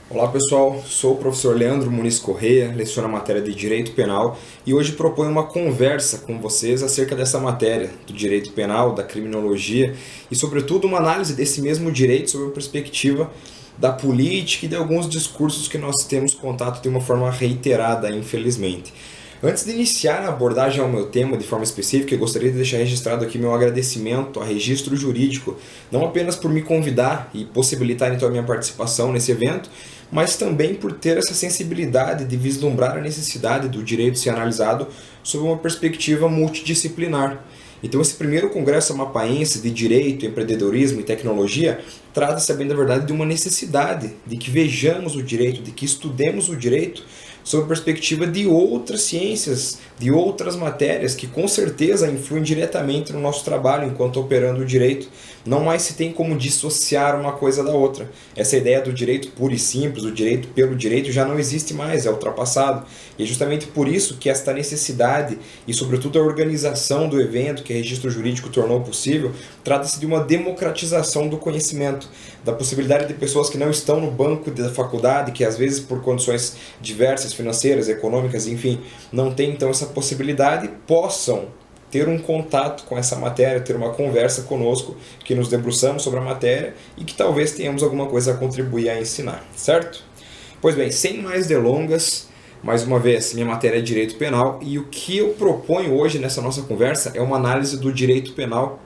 Olá pessoal, sou o professor Leandro Muniz Correia, leciono a matéria de Direito Penal e hoje proponho uma conversa com vocês acerca dessa matéria, do Direito Penal, da Criminologia e sobretudo uma análise desse mesmo direito sob a perspectiva da política e de alguns discursos que nós temos contato de uma forma reiterada, infelizmente. Antes de iniciar a abordagem ao meu tema de forma específica, eu gostaria de deixar registrado aqui meu agradecimento a Registro Jurídico, não apenas por me convidar e possibilitar então a minha participação nesse evento, mas também por ter essa sensibilidade de vislumbrar a necessidade do direito ser analisado sob uma perspectiva multidisciplinar. Então esse primeiro congresso amapaense de Direito, Empreendedorismo e Tecnologia trata-se, bem da verdade, de uma necessidade de que vejamos o direito, de que estudemos o direito sob a perspectiva de outras ciências, de outras matérias que com certeza influem diretamente no nosso trabalho enquanto operando o direito. Não mais se tem como dissociar uma coisa da outra. Essa ideia do direito puro e simples, o direito pelo direito, já não existe mais, é ultrapassado. E é justamente por isso que esta necessidade e sobretudo a organização do evento que o Registro Jurídico tornou possível, trata-se de uma democratização do conhecimento, da possibilidade de pessoas que não estão no banco da faculdade, que às vezes por condições diversas, financeiras, econômicas, enfim, não têm então essa possibilidade, possam ter um contato com essa matéria, ter uma conversa conosco, que nos debruçamos sobre a matéria e que talvez tenhamos alguma coisa a contribuir a ensinar, certo? Pois bem, sem mais delongas, mais uma vez, minha matéria é Direito Penal e o que eu proponho hoje nessa nossa conversa é uma análise do direito penal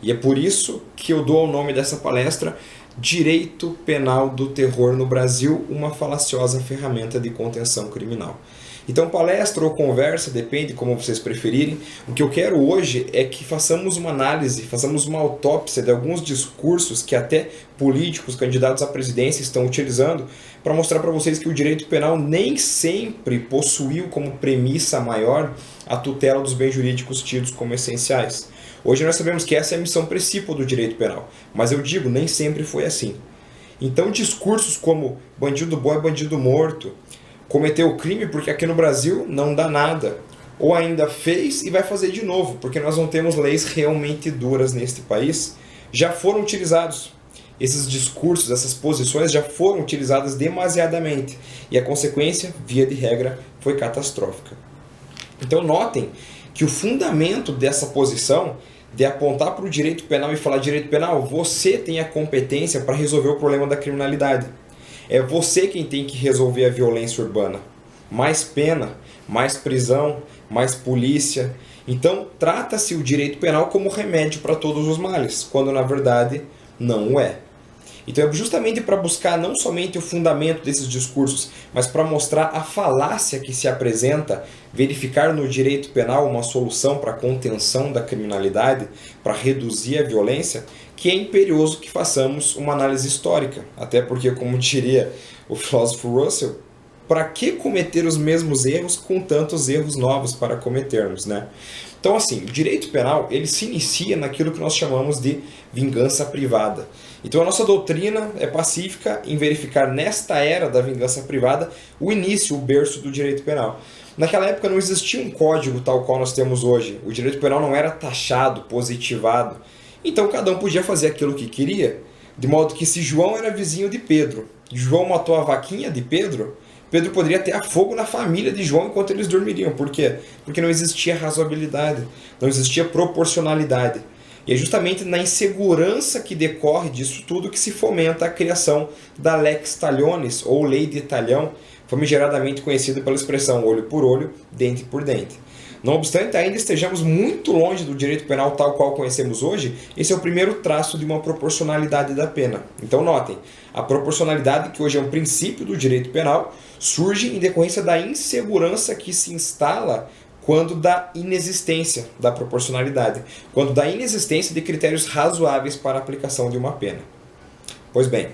e é por isso que eu dou o nome dessa palestra Direito Penal do Terror no Brasil, uma falaciosa ferramenta de contenção criminal. Então, palestra ou conversa, depende como vocês preferirem. O que eu quero hoje é que façamos uma análise, façamos uma autópsia de alguns discursos que até políticos, candidatos à presidência estão utilizando para mostrar para vocês que o direito penal nem sempre possuiu como premissa maior a tutela dos bens jurídicos tidos como essenciais. Hoje nós sabemos que essa é a missão principal do direito penal, mas eu digo, nem sempre foi assim. Então discursos como bandido bom é bandido morto, cometeu o crime porque aqui no Brasil não dá nada, ou ainda fez e vai fazer de novo, porque nós não temos leis realmente duras neste país, já foram utilizados. Esses discursos, essas posições já foram utilizadas demasiadamente, e a consequência, via de regra, foi catastrófica. Então notem que o fundamento dessa posição de apontar para o direito penal e falar direito penal, você tem a competência para resolver o problema da criminalidade. É você quem tem que resolver a violência urbana. Mais pena, mais prisão, mais polícia. Então trata-se o direito penal como remédio para todos os males, quando na verdade não o é. Então é justamente para buscar não somente o fundamento desses discursos, mas para mostrar a falácia que se apresenta, verificar no direito penal uma solução para a contenção da criminalidade, para reduzir a violência, que é imperioso que façamos uma análise histórica. Até porque, como diria o filósofo Russell, para que cometer os mesmos erros com tantos erros novos para cometermos, né? Então, assim, o direito penal ele se inicia naquilo que nós chamamos de vingança privada. Então, a nossa doutrina é pacífica em verificar nesta era da vingança privada o início, o berço do direito penal. Naquela época não existia um código tal qual nós temos hoje. O direito penal não era taxado, positivado. Então, cada um podia fazer aquilo que queria. De modo que se João era vizinho de Pedro, João matou a vaquinha de Pedro, Pedro poderia ter fogo na família de João enquanto eles dormiriam. Por quê? Porque não existia razoabilidade, não existia proporcionalidade. E é justamente na insegurança que decorre disso tudo que se fomenta a criação da Lex Talionis, ou Lei de Talhão, famigeradamente conhecida pela expressão olho por olho, dente por dente. Não obstante, ainda estejamos muito longe do direito penal tal qual conhecemos hoje, esse é o primeiro traço de uma proporcionalidade da pena. Então notem, a proporcionalidade, que hoje é um princípio do direito penal, surge em decorrência da insegurança que se instala quando da inexistência da proporcionalidade, quando da inexistência de critérios razoáveis para a aplicação de uma pena. Pois bem,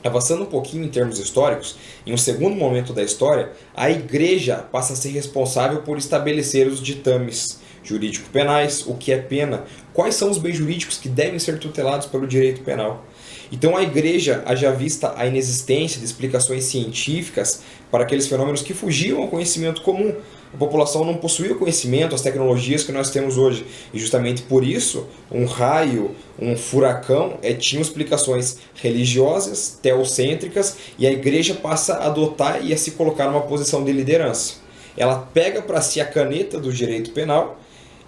avançando um pouquinho em termos históricos, em um segundo momento da história, a Igreja passa a ser responsável por estabelecer os ditames jurídico-penais, o que é pena, quais são os bens jurídicos que devem ser tutelados pelo direito penal. Então a igreja, haja vista a inexistência de explicações científicas para aqueles fenômenos que fugiam ao conhecimento comum. A população não possuía o conhecimento, as tecnologias que nós temos hoje. E justamente por isso, um raio, um furacão, tinham explicações religiosas, teocêntricas, e a igreja passa a adotar e a se colocar numa posição de liderança. Ela pega para si a caneta do direito penal,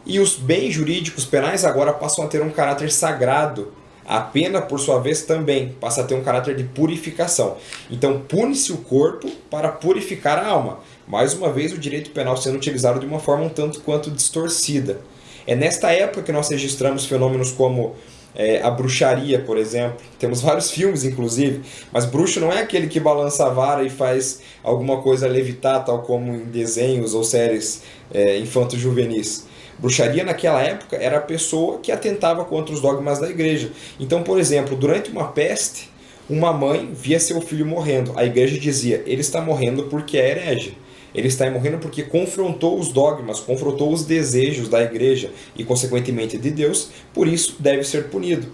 e os bens jurídicos penais agora passam a ter um caráter sagrado. A pena, por sua vez, também passa a ter um caráter de purificação. Então, pune-se o corpo para purificar a alma. Mais uma vez, o direito penal sendo utilizado de uma forma um tanto quanto distorcida. É nesta época que nós registramos fenômenos como a bruxaria, por exemplo. Temos vários filmes, inclusive, mas bruxo não é aquele que balança a vara e faz alguma coisa levitar, tal como em desenhos ou séries infanto-juvenis. Bruxaria naquela época era a pessoa que atentava contra os dogmas da igreja. Então, por exemplo, durante uma peste, uma mãe via seu filho morrendo. A igreja dizia, ele está morrendo porque é herege. Ele está morrendo porque confrontou os dogmas, confrontou os desejos da igreja e, consequentemente, de Deus, por isso deve ser punido.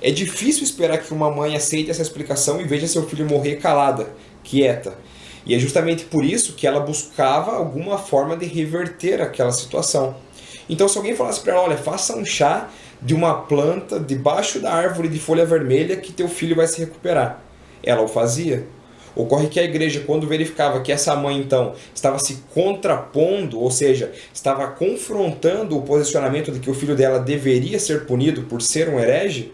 É difícil esperar que uma mãe aceite essa explicação e veja seu filho morrer calada, quieta. E é justamente por isso que ela buscava alguma forma de reverter aquela situação. Então, se alguém falasse para ela, olha, faça um chá de uma planta debaixo da árvore de folha vermelha que teu filho vai se recuperar, ela o fazia. Ocorre que a igreja, quando verificava que essa mãe, então, estava se contrapondo, ou seja, estava confrontando o posicionamento de que o filho dela deveria ser punido por ser um herege,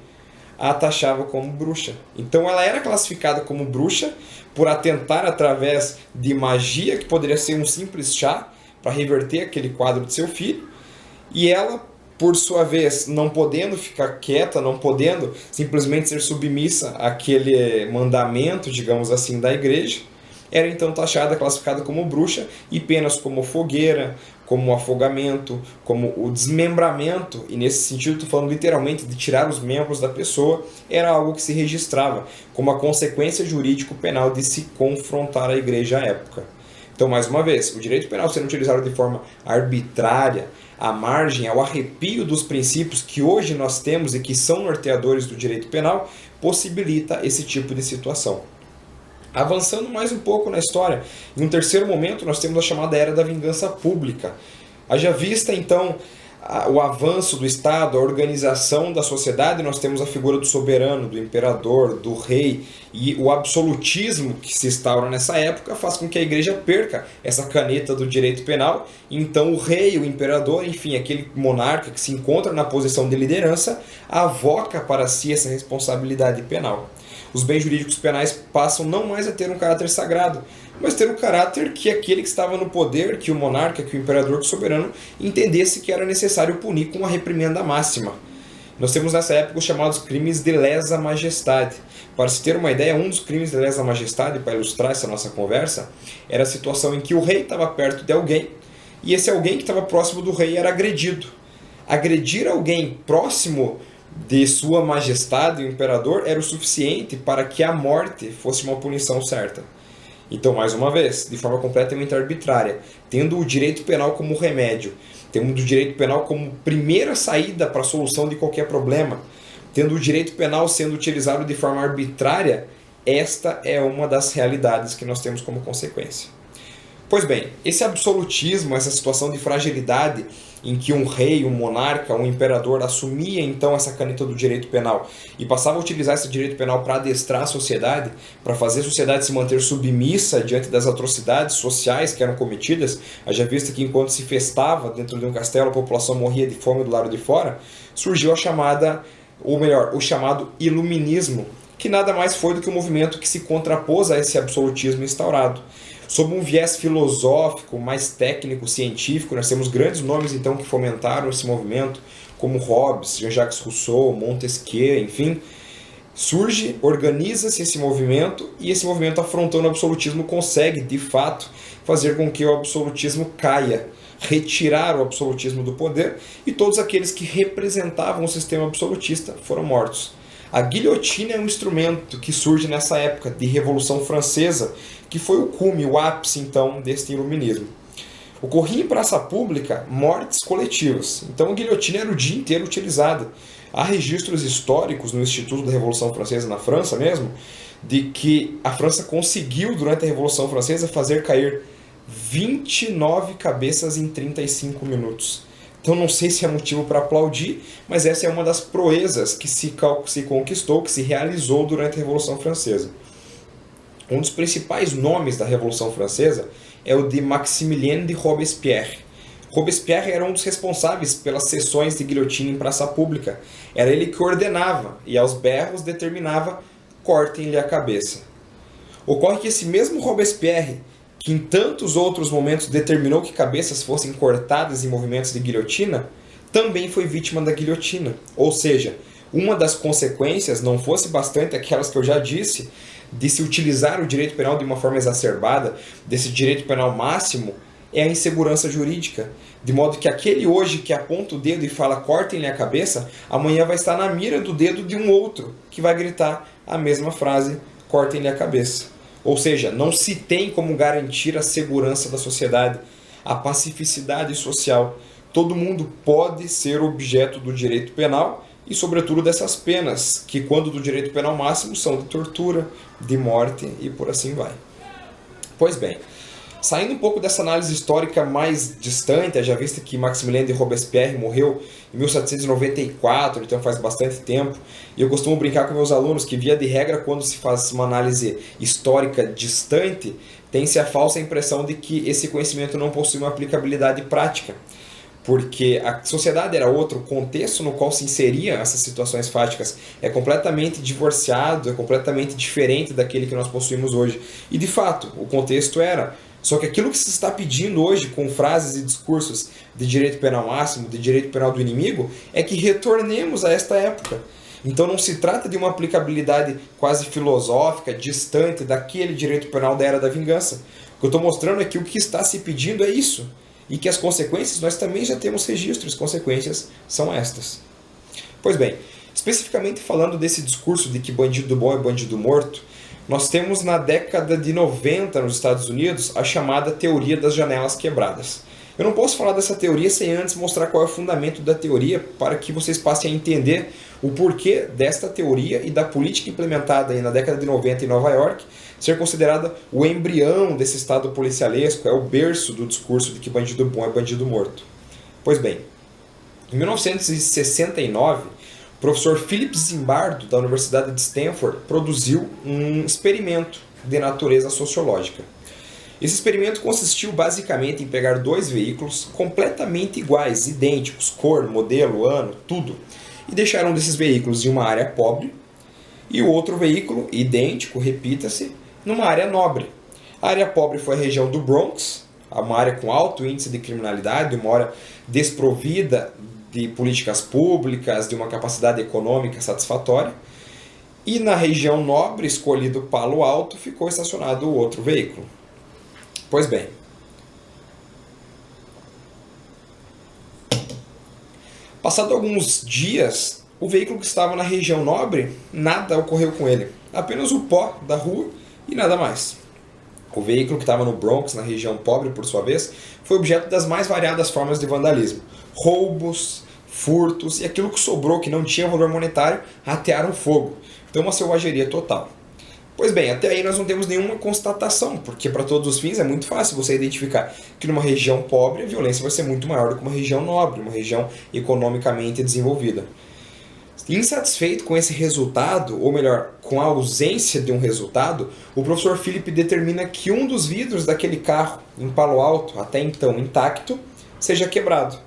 a taxava como bruxa. Então, ela era classificada como bruxa por atentar através de magia, que poderia ser um simples chá, para reverter aquele quadro de seu filho. E ela, por sua vez, não podendo ficar quieta, não podendo simplesmente ser submissa àquele mandamento, digamos assim, da igreja, era então taxada, classificada como bruxa, e penas como fogueira, como afogamento, como o desmembramento, e nesse sentido estou falando literalmente de tirar os membros da pessoa, era algo que se registrava como a consequência jurídico-penal de se confrontar a igreja à época. Então, mais uma vez, o direito penal sendo utilizado de forma arbitrária, à margem, ao arrepio dos princípios que hoje nós temos e que são norteadores do direito penal, possibilita esse tipo de situação. Avançando mais um pouco na história, em um terceiro momento nós temos a chamada Era da Vingança Pública. Haja vista então o avanço do Estado, a organização da sociedade, nós temos a figura do soberano, do imperador, do rei, e o absolutismo que se instaura nessa época faz com que a igreja perca essa caneta do direito penal. Então o rei, o imperador, enfim, aquele monarca que se encontra na posição de liderança, avoca para si essa responsabilidade penal. Os bens jurídicos penais passam não mais a ter um caráter sagrado, mas ter o caráter que aquele que estava no poder, que o monarca, que o imperador, que o soberano, entendesse que era necessário punir com uma reprimenda máxima. Nós temos nessa época os chamados crimes de lesa majestade. Para se ter uma ideia, um dos crimes de lesa majestade, para ilustrar essa nossa conversa, era a situação em que o rei estava perto de alguém, e esse alguém que estava próximo do rei era agredido. Agredir alguém próximo de sua majestade, o imperador, era o suficiente para que a morte fosse uma punição certa. Então, mais uma vez, de forma completamente arbitrária, tendo o direito penal como remédio, tendo o direito penal como primeira saída para a solução de qualquer problema, tendo o direito penal sendo utilizado de forma arbitrária, esta é uma das realidades que nós temos como consequência. Pois bem, esse absolutismo, essa situação de fragilidade em que um rei, um monarca, um imperador assumia então essa caneta do direito penal e passava a utilizar esse direito penal para adestrar a sociedade, para fazer a sociedade se manter submissa diante das atrocidades sociais que eram cometidas, haja vista que enquanto se festava dentro de um castelo a população morria de fome do lado de fora, surgiu a chamada, ou melhor, o chamado iluminismo, que nada mais foi do que um movimento que se contrapôs a esse absolutismo instaurado. Sob um viés filosófico, mais técnico, científico, nós temos grandes nomes então que fomentaram esse movimento, como Hobbes, Jean-Jacques Rousseau, Montesquieu, enfim. Surge, organiza-se esse movimento e esse movimento afrontando o absolutismo consegue, de fato, fazer com que o absolutismo caia, retirar o absolutismo do poder e todos aqueles que representavam o sistema absolutista foram mortos. A guilhotina é um instrumento que surge nessa época de Revolução Francesa, que foi o cume, o ápice então deste iluminismo. Ocorria em praça pública mortes coletivas, então a guilhotina era o dia inteiro utilizada. Há registros históricos no Instituto da Revolução Francesa, na França mesmo, de que a França conseguiu, durante a Revolução Francesa, fazer cair 29 cabeças em 35 minutos. Então não sei se é motivo para aplaudir, mas essa é uma das proezas que se conquistou, que se realizou durante a Revolução Francesa. Um dos principais nomes da Revolução Francesa é o de Maximilien de Robespierre. Robespierre era um dos responsáveis pelas sessões de guilhotina em praça pública. Era ele que ordenava e aos berros determinava: cortem-lhe a cabeça. Ocorre que esse mesmo Robespierre, que em tantos outros momentos determinou que cabeças fossem cortadas em movimentos de guilhotina, também foi vítima da guilhotina. Ou seja, uma das consequências, não fosse bastante aquelas que eu já disse, de se utilizar o direito penal de uma forma exacerbada, desse direito penal máximo, é a insegurança jurídica. De modo que aquele hoje que aponta o dedo e fala cortem-lhe a cabeça, amanhã vai estar na mira do dedo de um outro que vai gritar a mesma frase, cortem-lhe a cabeça. Ou seja, não se tem como garantir a segurança da sociedade, a pacificidade social. Todo mundo pode ser objeto do direito penal e, sobretudo, dessas penas, que, quando do direito penal máximo, são de tortura, de morte e por assim vai. Pois bem, saindo um pouco dessa análise histórica mais distante, já visto que Maximilien de Robespierre morreu em 1794, então faz bastante tempo, e eu costumo brincar com meus alunos que, via de regra, quando se faz uma análise histórica distante, tem-se a falsa impressão de que esse conhecimento não possui uma aplicabilidade prática, porque a sociedade era outra, o contexto no qual se inseriam essas situações fáticas é completamente divorciado, é completamente diferente daquele que nós possuímos hoje. E, de fato, o contexto era. Só que aquilo que se está pedindo hoje, com frases e discursos de direito penal máximo, de direito penal do inimigo, é que retornemos a esta época. Então não se trata de uma aplicabilidade quase filosófica, distante daquele direito penal da era da vingança. O que eu estou mostrando é que o que está se pedindo é isso. E que as consequências, nós também já temos registros, as consequências são estas. Pois bem, especificamente falando desse discurso de que bandido bom é bandido morto, nós temos na década de 90 nos Estados Unidos a chamada teoria das janelas quebradas. Eu não posso falar dessa teoria sem antes mostrar qual é o fundamento da teoria para que vocês passem a entender o porquê desta teoria e da política implementada aí na década de 90 em Nova York ser considerada o embrião desse estado policialesco, é o berço do discurso de que bandido bom é bandido morto. Pois bem, em 1969, o professor Philip Zimbardo, da Universidade de Stanford, produziu um experimento de natureza sociológica. Esse experimento consistiu basicamente em pegar dois veículos completamente iguais, idênticos, cor, modelo, ano, tudo, e deixar um desses veículos em uma área pobre e o outro veículo, idêntico, repita-se, numa área nobre. A área pobre foi a região do Bronx, uma área com alto índice de criminalidade, uma área desprovida de políticas públicas, de uma capacidade econômica satisfatória. E na região nobre, escolhido Palo Alto, ficou estacionado o outro veículo. Pois bem, passado alguns dias, o veículo que estava na região nobre, nada ocorreu com ele. Apenas o pó da rua e nada mais. O veículo que estava no Bronx, na região pobre, por sua vez, foi objeto das mais variadas formas de vandalismo. Roubos, furtos e aquilo que sobrou, que não tinha valor monetário, atearam fogo. Então uma selvageria total. Pois bem, até aí nós não temos nenhuma constatação, porque para todos os fins é muito fácil você identificar que numa região pobre a violência vai ser muito maior do que uma região nobre, uma região economicamente desenvolvida. Insatisfeito com esse resultado, ou melhor, com a ausência de um resultado, o professor Philip determina que um dos vidros daquele carro em Palo Alto, até então intacto, seja quebrado.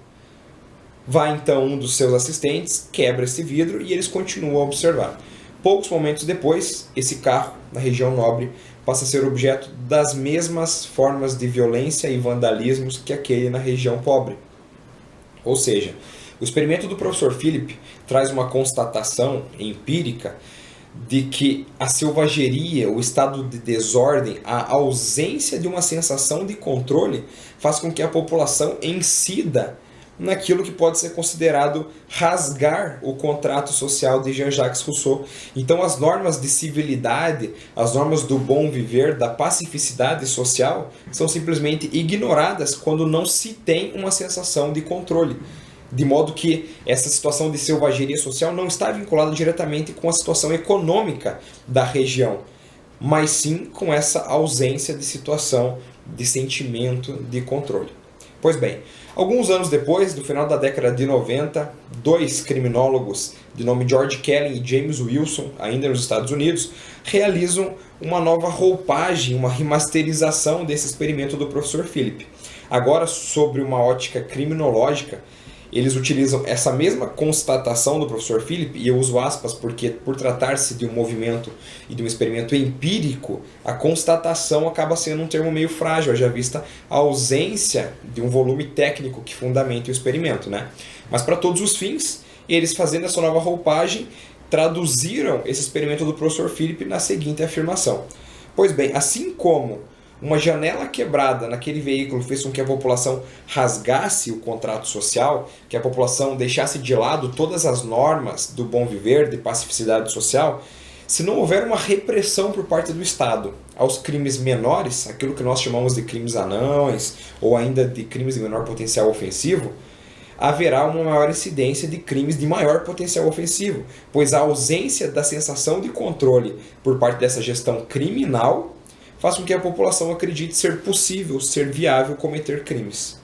Vai então um dos seus assistentes, quebra esse vidro e eles continuam a observar. Poucos momentos depois, esse carro, na região nobre, passa a ser objeto das mesmas formas de violência e vandalismos que aquele na região pobre. Ou seja, o experimento do professor Philip traz uma constatação empírica de que a selvageria, o estado de desordem, a ausência de uma sensação de controle faz com que a população incida naquilo que pode ser considerado rasgar o contrato social de Jean-Jacques Rousseau. Então as normas de civilidade, as normas do bom viver, da pacificidade social, são simplesmente ignoradas quando não se tem uma sensação de controle. de modo que essa situação de selvageria social não está vinculada diretamente com a situação econômica da região, mas sim com essa ausência de situação, de sentimento, de controle. Pois bem, alguns anos depois, do final da década de 90, dois criminólogos de nome George Kelly e James Wilson, ainda nos Estados Unidos, realizam uma nova roupagem, uma remasterização desse experimento do professor Philip. Agora, sobre uma ótica criminológica, eles utilizam essa mesma constatação do professor Philip, e eu uso aspas porque, por tratar-se de um movimento e de um experimento empírico, a constatação acaba sendo um termo meio frágil, haja vista a ausência de um volume técnico que fundamente o experimento, né? Mas para todos os fins, eles fazendo essa nova roupagem, traduziram esse experimento do professor Philip na seguinte afirmação. Pois bem, assim como uma janela quebrada naquele veículo fez com que a população rasgasse o contrato social, que a população deixasse de lado todas as normas do bom viver, de pacificidade social, se não houver uma repressão por parte do Estado aos crimes menores, aquilo que nós chamamos de crimes anões, ou ainda de crimes de menor potencial ofensivo, haverá uma maior incidência de crimes de maior potencial ofensivo, pois a ausência da sensação de controle por parte dessa gestão criminal faz com que a população acredite ser possível, ser viável cometer crimes.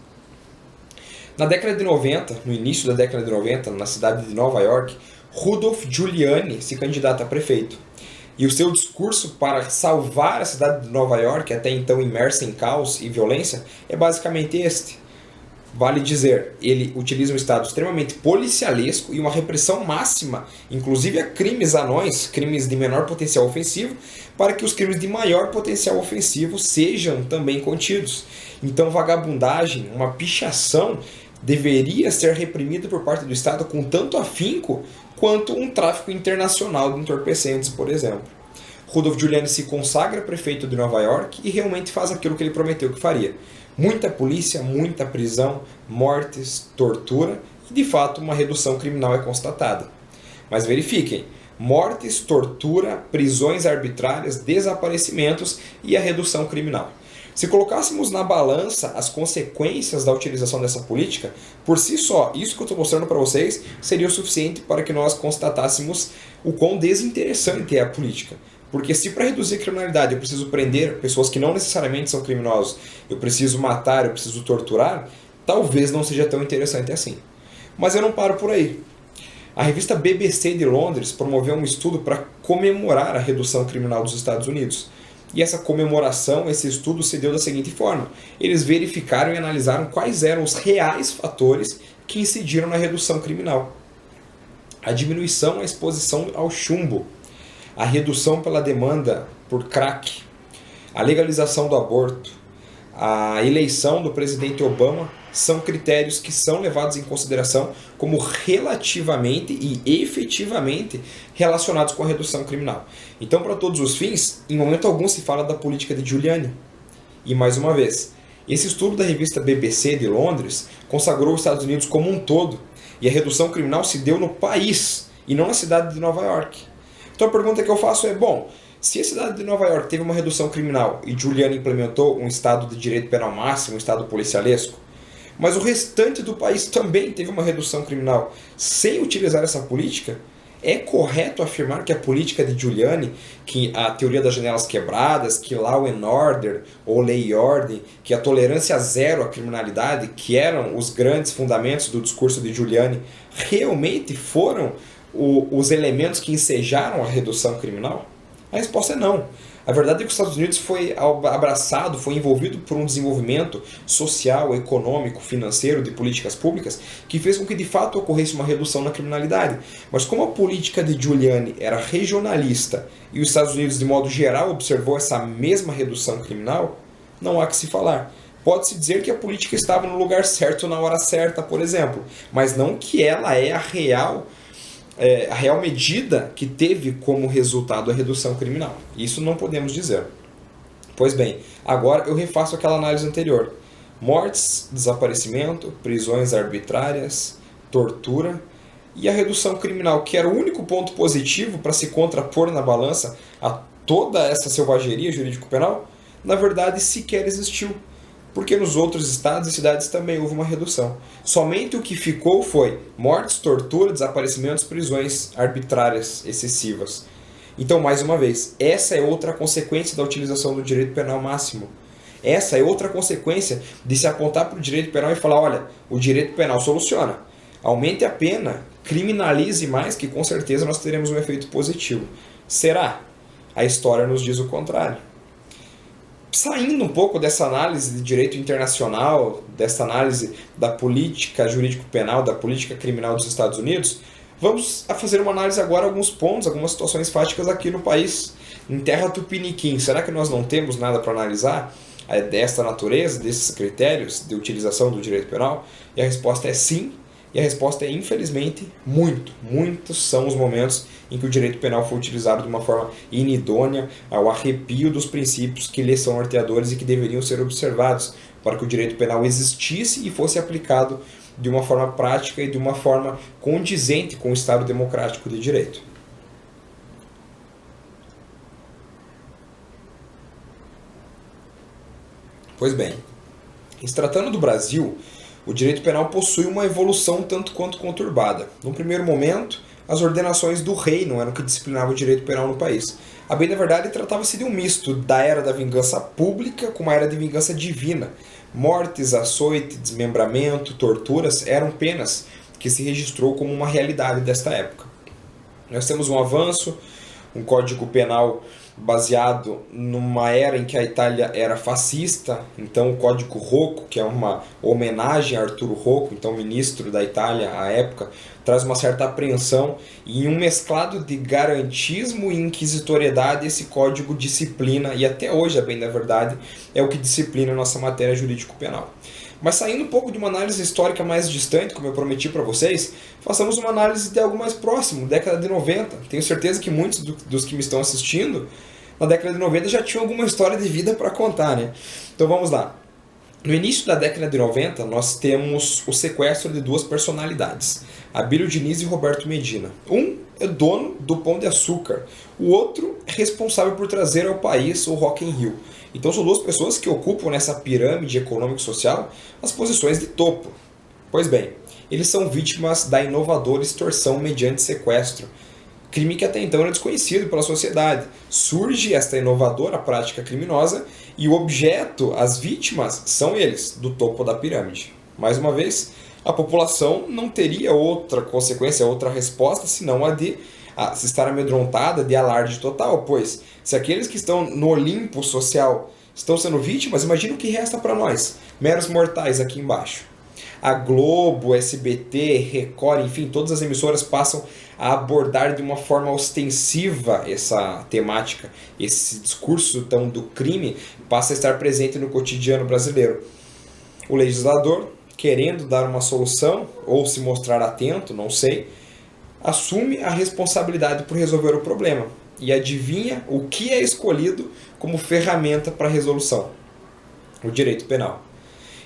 Na década de 90, no início da década de 90, na cidade de Nova York, Rudolph Giuliani se candidata a prefeito. E o seu discurso para salvar a cidade de Nova York, até então imersa em caos e violência, é basicamente este. Vale dizer, ele utiliza um Estado extremamente policialesco e uma repressão máxima, inclusive a crimes anões, crimes de menor potencial ofensivo, para que os crimes de maior potencial ofensivo sejam também contidos. Então, vagabundagem, uma pichação, deveria ser reprimida por parte do Estado com tanto afinco quanto um tráfico internacional de entorpecentes, por exemplo. Rudolph Giuliani se consagra prefeito de Nova York e realmente faz aquilo que ele prometeu que faria. Muita polícia, muita prisão, mortes, tortura e, de fato, uma redução criminal é constatada. Mas verifiquem, mortes, tortura, prisões arbitrárias, desaparecimentos e a redução criminal. Se colocássemos na balança as consequências da utilização dessa política, por si só, isso que eu estou mostrando para vocês seria o suficiente para que nós constatássemos o quão desinteressante é a política. Porque se para reduzir a criminalidade eu preciso prender pessoas que não necessariamente são criminosos, eu preciso matar, eu preciso torturar, talvez não seja tão interessante assim. Mas eu não paro por aí. A revista BBC de Londres promoveu um estudo para comemorar a redução criminal dos Estados Unidos. E essa comemoração, esse estudo se deu da seguinte forma. Eles verificaram e analisaram quais eram os reais fatores que incidiram na redução criminal. A diminuição à exposição ao chumbo, a redução pela demanda por crack, a legalização do aborto, a eleição do presidente Obama são critérios que são levados em consideração como relativamente e efetivamente relacionados com a redução criminal. Então, para todos os fins, em momento algum se fala da política de Giuliani. E mais uma vez, esse estudo da revista BBC de Londres consagrou os Estados Unidos como um todo, e a redução criminal se deu no país e não na cidade de Nova York. Então a pergunta que eu faço é, bom, se a cidade de Nova York teve uma redução criminal e Giuliani implementou um estado de direito penal máximo, um estado policialesco, mas o restante do país também teve uma redução criminal sem utilizar essa política, é correto afirmar que a política de Giuliani, que a teoria das janelas quebradas, que law and order, ou lei e ordem, que a tolerância zero à criminalidade, que eram os grandes fundamentos do discurso de Giuliani, realmente foram os elementos que ensejaram a redução criminal? A resposta é não. A verdade é que os Estados Unidos foi abraçado, foi envolvido por um desenvolvimento social, econômico, financeiro, de políticas públicas, que fez com que de fato ocorresse uma redução na criminalidade. Mas como a política de Giuliani era regionalista e os Estados Unidos de modo geral observou essa mesma redução criminal, não há que se falar. Pode-se dizer que a política estava no lugar certo na hora certa, por exemplo, mas não que ela é a real medida que teve como resultado a redução criminal. Isso não podemos dizer. Pois bem, agora eu refaço aquela análise anterior. Mortes, desaparecimento, prisões arbitrárias, tortura e a redução criminal, que era o único ponto positivo para se contrapor na balança a toda essa selvageria jurídico-penal, na verdade sequer existiu. porque nos outros estados e cidades também houve uma redução. Somente o que ficou foi mortes, tortura, desaparecimentos, prisões arbitrárias, excessivas. Então, mais uma vez, essa é outra consequência da utilização do direito penal máximo. Essa é outra consequência de se apontar para o direito penal e falar, olha, o direito penal soluciona. Aumente a pena, criminalize mais, que com certeza nós teremos um efeito positivo. Será? A história nos diz o contrário. Saindo um pouco dessa análise de direito internacional, dessa análise da política jurídico-penal, da política criminal dos Estados Unidos, vamos a fazer uma análise agora, alguns pontos, algumas situações fáticas aqui no país. Em terra tupiniquim, será que nós não temos nada para analisar desta natureza, desses critérios de utilização do direito penal? E a resposta é sim, e a resposta é infelizmente muito. Muitos são os momentos em que o direito penal foi utilizado de uma forma inidônea, ao arrepio dos princípios que lhes são norteadores e que deveriam ser observados para que o direito penal existisse e fosse aplicado de uma forma prática e de uma forma condizente com o Estado democrático de direito. Pois bem, em se tratando do Brasil, o direito penal possui uma evolução tanto quanto conturbada. No primeiro momento, as ordenações do rei não eram o que disciplinava o direito penal no país. A bem da verdade, tratava-se de um misto da era da vingança pública com uma era de vingança divina. Mortes, açoite, desmembramento, torturas eram penas que se registrou como uma realidade desta época. Nós temos um avanço, um código penal baseado numa era em que a Itália era fascista, então o Código Rocco, que é uma homenagem a Arturo Rocco, então ministro da Itália à época, traz uma certa apreensão, e em um mesclado de garantismo e inquisitoriedade esse código disciplina, e até hoje, a bem da verdade, é o que disciplina a nossa matéria jurídico-penal. Mas saindo um pouco de uma análise histórica mais distante, como eu prometi para vocês, façamos uma análise de algo mais próximo, década de 90. Tenho certeza que muitos dos que me estão assistindo, na década de 90 já tinham alguma história de vida para contar, né? Então vamos lá. No início da década de 90, nós temos o sequestro de duas personalidades, Abílio Diniz e Roberto Medina. Um é dono do Pão de Açúcar, o outro é responsável por trazer ao país o Rock in Rio. Então são duas pessoas que ocupam nessa pirâmide econômico-social as posições de topo. Pois bem, eles são vítimas da inovadora extorsão mediante sequestro, crime que até então era desconhecido pela sociedade. Surge esta inovadora prática criminosa e o objeto, as vítimas, são eles, do topo da pirâmide. Mais uma vez, a população não teria outra consequência, outra resposta, senão a de se estar amedrontada, de alarde total, pois se aqueles que estão no Olimpo social estão sendo vítimas, imagina o que resta para nós, meros mortais aqui embaixo. A Globo, SBT, Record, enfim, todas as emissoras passam a abordar de uma forma ostensiva essa temática. Esse discurso então, do crime passa a estar presente no cotidiano brasileiro. O legislador, querendo dar uma solução, ou se mostrar atento, não sei, assume a responsabilidade por resolver o problema. E adivinha o que é escolhido como ferramenta para a resolução? O direito penal.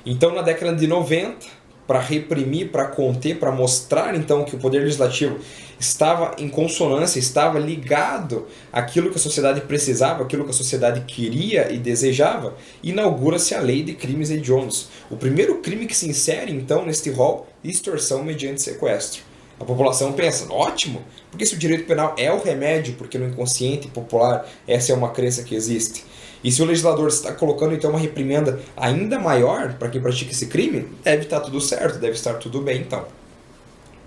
Então, na década de 90, para reprimir, para conter, para mostrar então que o Poder Legislativo estava em consonância, estava ligado àquilo que a sociedade precisava, àquilo que a sociedade queria e desejava, inaugura-se a Lei de Crimes Hediondos. O primeiro crime que se insere então neste rol, extorsão mediante sequestro. A população pensa, ótimo, porque se o direito penal é o remédio, porque no inconsciente popular essa é uma crença que existe. E se o legislador está colocando então uma reprimenda ainda maior para quem pratica esse crime, deve estar tudo certo, deve estar tudo bem então.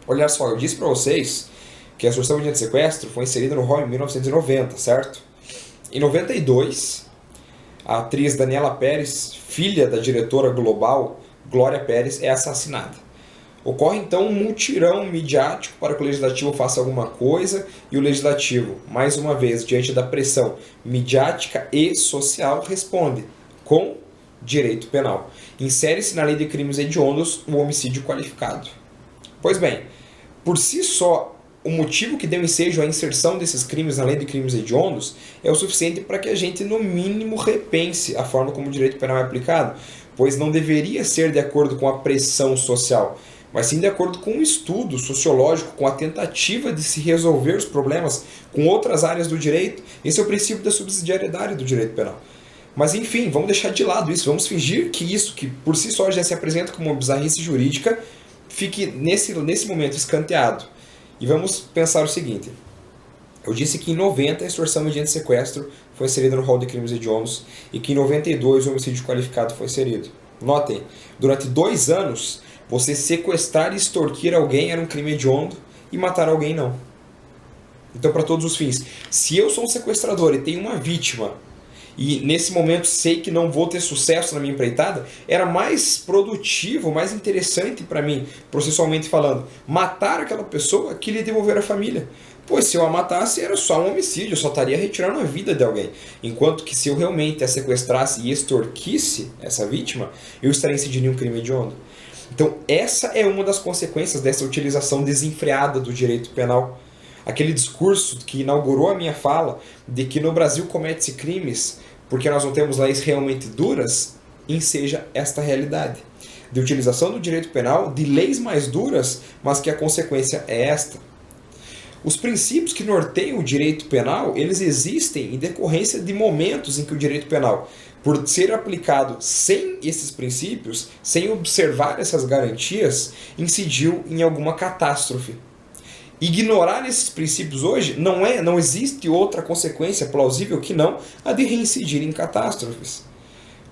Olha só, eu disse para vocês que a extorsão mediante sequestro foi inserida no rol em 1990, certo? Em 92, a atriz Daniela Pérez, filha da diretora global Glória Pérez, é assassinada. Ocorre então um mutirão midiático para que o Legislativo faça alguma coisa e o Legislativo, mais uma vez, diante da pressão midiática e social, responde com direito penal. Insere-se na Lei de Crimes Hediondos o homicídio qualificado. Pois bem, por si só, o motivo que deu ensejo à inserção desses crimes na Lei de Crimes Hediondos é o suficiente para que a gente, no mínimo, repense a forma como o direito penal é aplicado, pois não deveria ser de acordo com a pressão social, mas sim de acordo com um estudo sociológico, com a tentativa de se resolver os problemas com outras áreas do direito. Esse é o princípio da subsidiariedade do direito penal. Mas enfim, vamos deixar de lado isso, vamos fingir que isso, que por si só já se apresenta como uma bizarrice jurídica, fique nesse momento escanteado. E vamos pensar o seguinte: eu disse que em 90 a extorsão mediante sequestro foi inserida no rol de crimes hediondos e que em 92 o homicídio qualificado foi inserido. Notem, durante 2 anos, você sequestrar e extorquir alguém era um crime hediondo e matar alguém não. Então, para todos os fins, se eu sou um sequestrador e tenho uma vítima e nesse momento sei que não vou ter sucesso na minha empreitada, era mais produtivo, mais interessante para mim, processualmente falando, matar aquela pessoa que lhe devolver a família. Pois se eu a matasse era só um homicídio, eu só estaria retirando a vida de alguém. Enquanto que se eu realmente a sequestrasse e extorquisse essa vítima, eu estaria incidindo em um crime hediondo. Então essa é uma das consequências dessa utilização desenfreada do direito penal. Aquele discurso que inaugurou a minha fala de que no Brasil comete-se crimes porque nós não temos leis realmente duras, enseja esta realidade de utilização do direito penal de leis mais duras, mas que a consequência é esta. Os princípios que norteiam o direito penal, eles existem em decorrência de momentos em que o direito penal, por ser aplicado sem esses princípios, sem observar essas garantias, incidiu em alguma catástrofe. Ignorar esses princípios hoje não existe outra consequência plausível que não a de reincidir em catástrofes.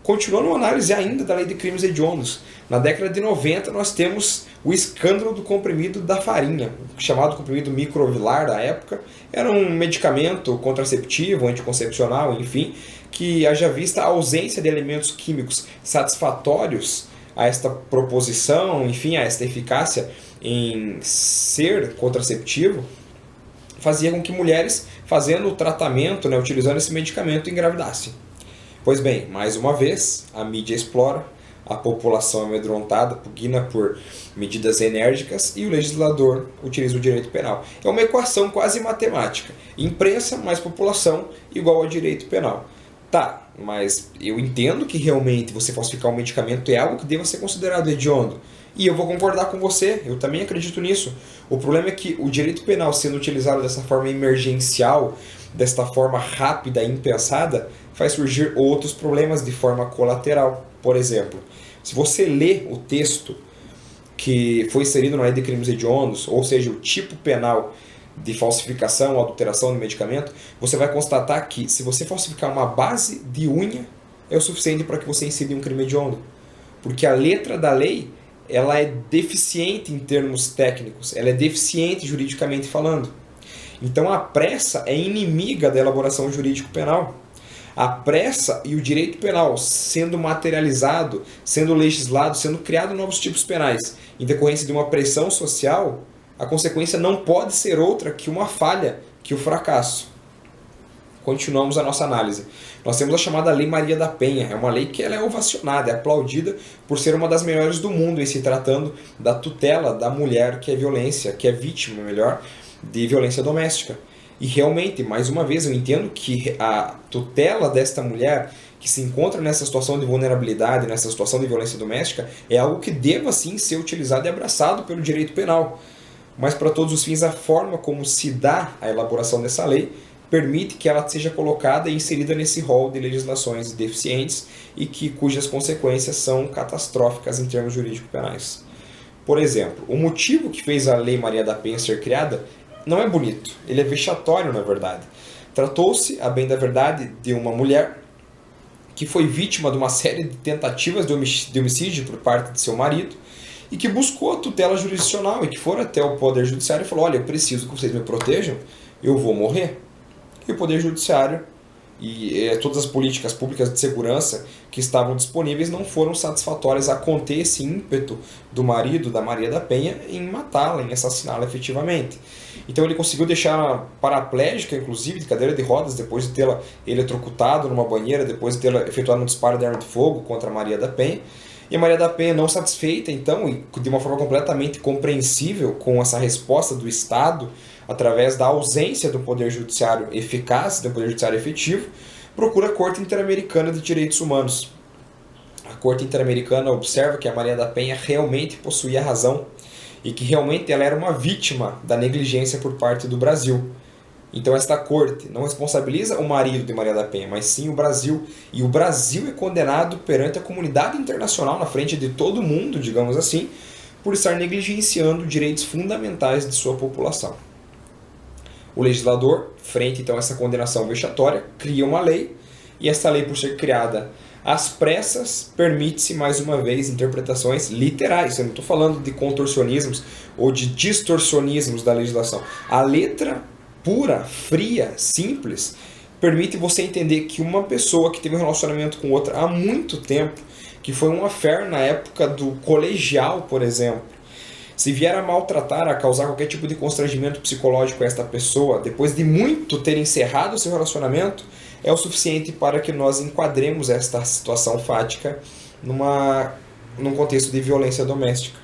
Continuando a análise ainda da lei de crimes hediondos, na década de 90 nós temos o escândalo do comprimido da farinha, chamado comprimido microvilar da época. Era um medicamento contraceptivo, anticoncepcional, enfim, que haja vista a ausência de elementos químicos satisfatórios a esta proposição, enfim, a esta eficácia em ser contraceptivo, fazia com que mulheres, fazendo o tratamento, utilizando esse medicamento, engravidassem. Pois bem, mais uma vez, a mídia explora, a população amedrontada pugna por medidas enérgicas e o legislador utiliza o direito penal. É uma equação quase matemática. Imprensa mais população igual ao direito penal. Tá, mas eu entendo que realmente você falsificar um medicamento é algo que deva ser considerado hediondo. E eu vou concordar com você, eu também acredito nisso. O problema é que o direito penal sendo utilizado dessa forma emergencial, desta forma rápida e impensada, faz surgir outros problemas de forma colateral. Por exemplo, se você lê o texto que foi inserido na lei de crimes hediondos, ou seja, o tipo penal de falsificação ou adulteração de medicamento, você vai constatar que se você falsificar uma base de unha, é o suficiente para que você incida em um crime hediondo. Porque a letra da lei ela é deficiente em termos técnicos, ela é deficiente juridicamente falando. Então a pressa é inimiga da elaboração jurídico-penal. A pressa e o direito penal sendo materializado, sendo legislado, sendo criado novos tipos penais em decorrência de uma pressão social, a consequência não pode ser outra que uma falha, que o fracasso. Continuamos a nossa análise. Nós temos a chamada Lei Maria da Penha. É uma lei que ela é ovacionada, é aplaudida por ser uma das melhores do mundo em se tratando da tutela da mulher que é violência, que é vítima, melhor, de violência doméstica. E realmente, mais uma vez, eu entendo que a tutela desta mulher que se encontra nessa situação de vulnerabilidade, nessa situação de violência doméstica, é algo que deva sim ser utilizado e abraçado pelo direito penal. Mas para todos os fins, a forma como se dá a elaboração dessa lei permite que ela seja colocada e inserida nesse rol de legislações deficientes e cujas consequências são catastróficas em termos jurídico-penais. Por exemplo, o motivo que fez a Lei Maria da Penha ser criada não é bonito, ele é vexatório na verdade. Tratou-se, a bem da verdade, de uma mulher que foi vítima de uma série de tentativas de homicídio por parte de seu marido e que buscou a tutela jurisdicional e que foi até o Poder Judiciário e falou: olha, eu preciso que vocês me protejam, eu vou morrer. E o Poder Judiciário e todas as políticas públicas de segurança que estavam disponíveis não foram satisfatórias a conter esse ímpeto do marido da Maria da Penha em matá-la, em assassiná-la efetivamente. Então ele conseguiu deixar paraplégica, inclusive, de cadeira de rodas, depois de tê-la eletrocutado numa banheira, depois de tê-la efetuado um disparo de arma de fogo contra a Maria da Penha. E a Maria da Penha, não satisfeita, então, e de uma forma completamente compreensível com essa resposta do Estado, através da ausência do Poder Judiciário eficaz, do Poder Judiciário efetivo, procura a Corte Interamericana de Direitos Humanos. A Corte Interamericana observa que a Maria da Penha realmente possuía razão e que realmente ela era uma vítima da negligência por parte do Brasil. Então esta corte não responsabiliza o marido de Maria da Penha, mas sim o Brasil. E o Brasil é condenado perante a comunidade internacional, na frente de todo mundo, digamos assim, por estar negligenciando direitos fundamentais de sua população. O legislador, frente então a essa condenação vexatória, cria uma lei, e esta lei, por ser criada às pressas, permite-se mais uma vez interpretações literais. Eu não estou falando de contorcionismos ou de distorcionismos da legislação. A letra pura, fria, simples, permite você entender que uma pessoa que teve um relacionamento com outra há muito tempo, que foi um affair na época do colegial, por exemplo, se vier a maltratar, a causar qualquer tipo de constrangimento psicológico a esta pessoa, depois de muito ter encerrado o seu relacionamento, é o suficiente para que nós enquadremos esta situação fática num contexto de violência doméstica.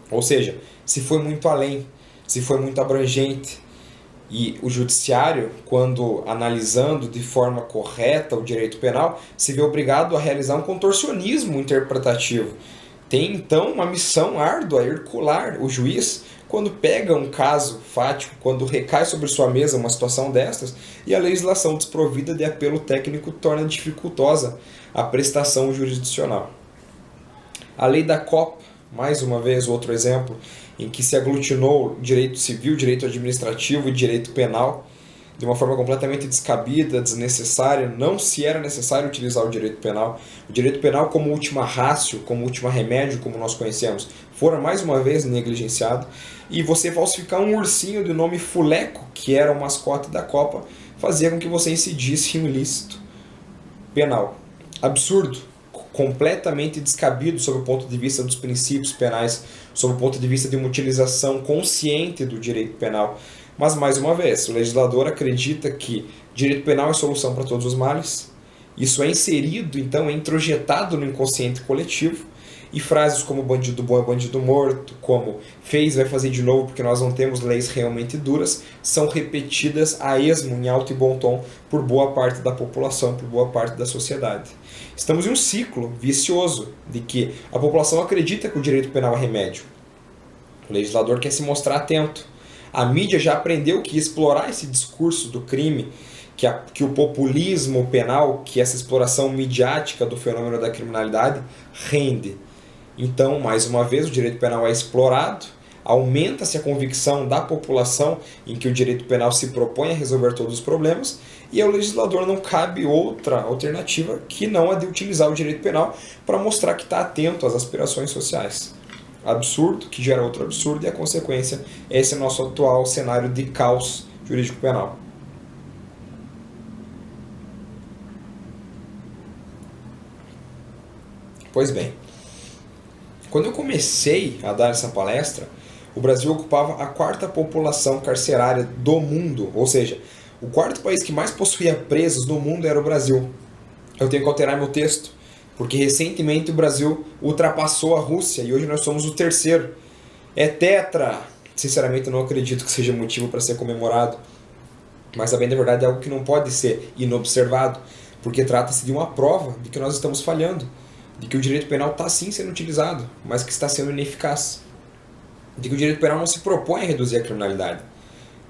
Ou seja, se foi muito além, se foi muito abrangente, e o judiciário, quando analisando de forma correta o direito penal, se vê obrigado a realizar um contorcionismo interpretativo. Tem então uma missão árdua, hercular, o juiz, quando pega um caso fático, quando recai sobre sua mesa uma situação destas, e a legislação desprovida de apelo técnico torna dificultosa a prestação jurisdicional. A lei da Copa, mais uma vez outro exemplo, em que se aglutinou direito civil, direito administrativo e direito penal de uma forma completamente descabida, desnecessária. Não se era necessário utilizar o direito penal. O direito penal como última ratio, como última remédio, como nós conhecemos, fora mais uma vez negligenciado. E você falsificar um ursinho de nome Fuleco, que era o mascote da Copa, fazia com que você incidisse em um ilícito penal. Absurdo. Completamente descabido sob o ponto de vista dos princípios penais, sob o ponto de vista de uma utilização consciente do direito penal. Mas, mais uma vez, o legislador acredita que direito penal é solução para todos os males. Isso é inserido, então, é introjetado no inconsciente coletivo, e frases como bandido bom é bandido morto, como fez, vai fazer de novo porque nós não temos leis realmente duras, são repetidas a esmo, em alto e bom tom, por boa parte da população, por boa parte da sociedade. Estamos em um ciclo vicioso de que a população acredita que o direito penal é remédio. O legislador quer se mostrar atento. A mídia já aprendeu que explorar esse discurso do crime, que o populismo penal, que essa exploração midiática do fenômeno da criminalidade, rende. Então, mais uma vez, o direito penal é explorado, aumenta-se a convicção da população em que o direito penal se propõe a resolver todos os problemas, e ao legislador não cabe outra alternativa que não a de utilizar o direito penal para mostrar que está atento às aspirações sociais. Absurdo, que gera outro absurdo, e a consequência é esse nosso atual cenário de caos jurídico penal. Pois bem, quando eu comecei a dar essa palestra, o Brasil ocupava a 4ª população carcerária do mundo, ou seja, o 4º país que mais possuía presos no mundo era o Brasil. Eu tenho que alterar meu texto, porque recentemente o Brasil ultrapassou a Rússia e hoje nós somos o 3º. É tetra! Sinceramente, eu não acredito que seja motivo para ser comemorado, mas a bem da verdade é algo que não pode ser inobservado, porque trata-se de uma prova de que nós estamos falhando, de que o direito penal está sim sendo utilizado, mas que está sendo ineficaz, de que o direito penal não se propõe a reduzir a criminalidade,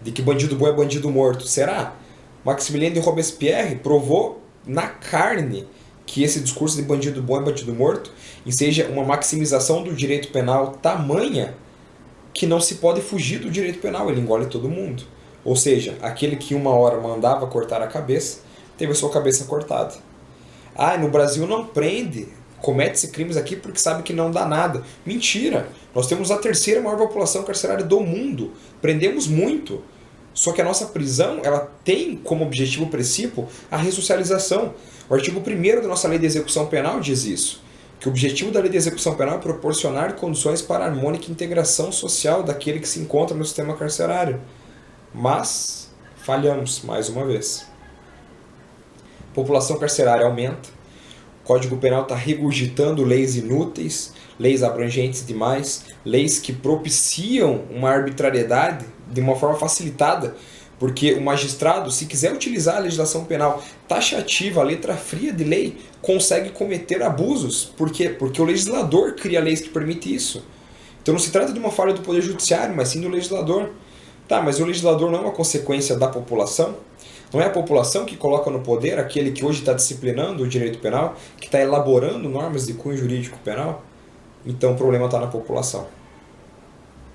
de que bandido bom é bandido morto. Será? Maximilien de Robespierre provou na carne que esse discurso de bandido bom é bandido morto seja uma maximização do direito penal tamanha que não se pode fugir do direito penal, ele engole todo mundo. Ou seja, aquele que uma hora mandava cortar a cabeça, teve a sua cabeça cortada. No Brasil não prende, comete-se crimes aqui porque sabe que não dá nada. Mentira! Nós temos a 3ª maior população carcerária do mundo. Prendemos muito. Só que a nossa prisão, ela tem como objetivo princípio a ressocialização. O artigo 1º da nossa Lei de Execução Penal diz isso. Que o objetivo da Lei de Execução Penal é proporcionar condições para a harmônica integração social daquele que se encontra no sistema carcerário. Mas falhamos mais uma vez. A população carcerária aumenta. O Código Penal está regurgitando leis inúteis, leis abrangentes demais, leis que propiciam uma arbitrariedade de uma forma facilitada, porque o magistrado, se quiser utilizar a legislação penal taxativa, a letra fria de lei, consegue cometer abusos. Por quê? Porque o legislador cria leis que permitem isso. Então não se trata de uma falha do Poder Judiciário, mas sim do legislador. Tá, mas o legislador não é uma consequência da população? Não é a população que coloca no poder aquele que hoje está disciplinando o direito penal, que está elaborando normas de cunho jurídico penal? Então o problema está na população.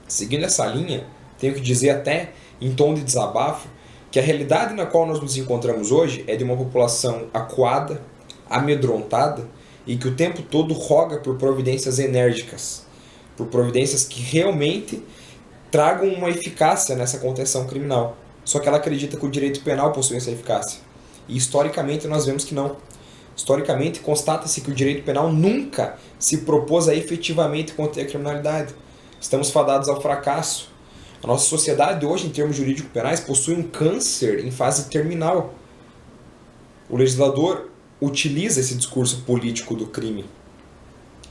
Seguindo essa linha, tenho que dizer até em tom de desabafo que a realidade na qual nós nos encontramos hoje é de uma população acuada, amedrontada e que o tempo todo roga por providências enérgicas, por providências que realmente tragam uma eficácia nessa contenção criminal. Só que ela acredita que o direito penal possui essa eficácia. E historicamente nós vemos que não. Historicamente constata-se que o direito penal nunca se propôs a efetivamente conter a criminalidade. Estamos fadados ao fracasso. A nossa sociedade hoje, em termos jurídico-penais, possui um câncer em fase terminal. O legislador utiliza esse discurso político do crime.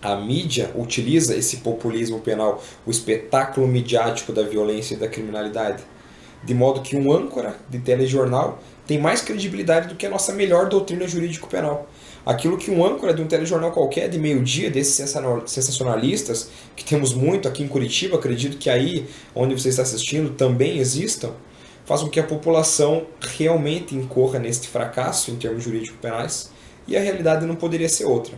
A mídia utiliza esse populismo penal, o espetáculo midiático da violência e da criminalidade. De modo que um âncora de telejornal tem mais credibilidade do que a nossa melhor doutrina jurídico-penal. Aquilo que um âncora de um telejornal qualquer de meio-dia, desses sensacionalistas, que temos muito aqui em Curitiba, acredito que aí onde você está assistindo também existam, faz com que a população realmente incorra neste fracasso em termos jurídico-penais, e a realidade não poderia ser outra.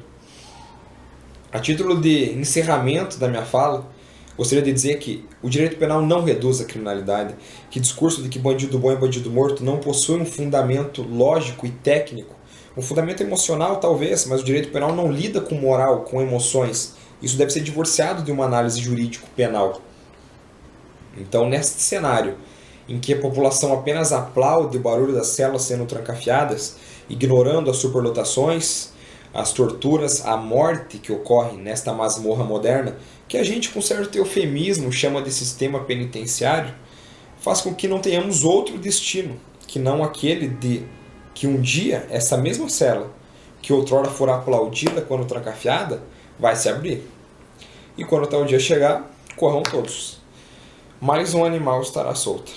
A título de encerramento da minha fala, gostaria de dizer que o direito penal não reduz a criminalidade, que o discurso de que bandido bom é bandido morto não possui um fundamento lógico e técnico, um fundamento emocional talvez, mas o direito penal não lida com moral, com emoções. Isso deve ser divorciado de uma análise jurídico-penal. Então, neste cenário, em que a população apenas aplaude o barulho das celas sendo trancafiadas, ignorando as superlotações, as torturas, a morte que ocorre nesta masmorra moderna, que a gente com certo eufemismo chama de sistema penitenciário, faz com que não tenhamos outro destino, que não aquele de que um dia essa mesma cela, que outrora for aplaudida quando trancafiada, vai se abrir. E quando tal dia chegar, corram todos. Mais um animal estará solto.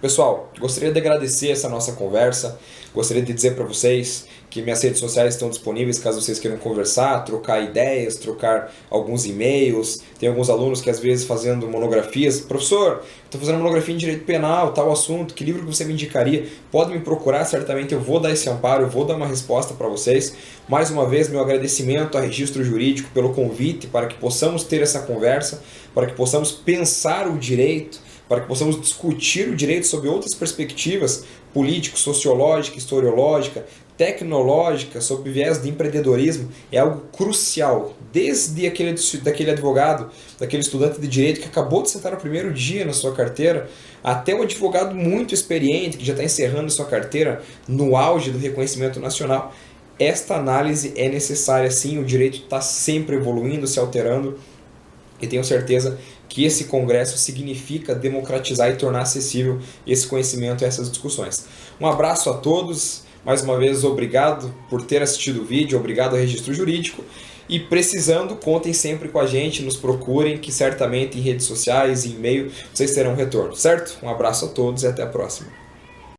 Pessoal, gostaria de agradecer essa nossa conversa, gostaria de dizer para vocês que minhas redes sociais estão disponíveis caso vocês queiram conversar, trocar ideias, trocar alguns e-mails. Tem alguns alunos que às vezes fazendo monografias, professor, estou fazendo monografia em direito penal, tal assunto, que livro que você me indicaria? Pode me procurar, certamente eu vou dar esse amparo, eu vou dar uma resposta para vocês. Mais uma vez, meu agradecimento a Registro Jurídico pelo convite para que possamos ter essa conversa, para que possamos pensar o direito, para que possamos discutir o direito sob outras perspectivas, político, sociológica, historiológica, tecnológica, sob viés de empreendedorismo, é algo crucial. Desde daquele advogado, daquele estudante de direito que acabou de sentar no primeiro dia na sua carteira, até o advogado muito experiente, que já está encerrando sua carteira no auge do reconhecimento nacional. Esta análise é necessária sim, o direito está sempre evoluindo, se alterando, e tenho certeza que esse congresso significa democratizar e tornar acessível esse conhecimento e essas discussões. Um abraço a todos, mais uma vez obrigado por ter assistido o vídeo, obrigado ao Registro Jurídico, e precisando, contem sempre com a gente, nos procurem, que certamente em redes sociais e e-mail vocês terão retorno, certo? Um abraço a todos e até a próxima.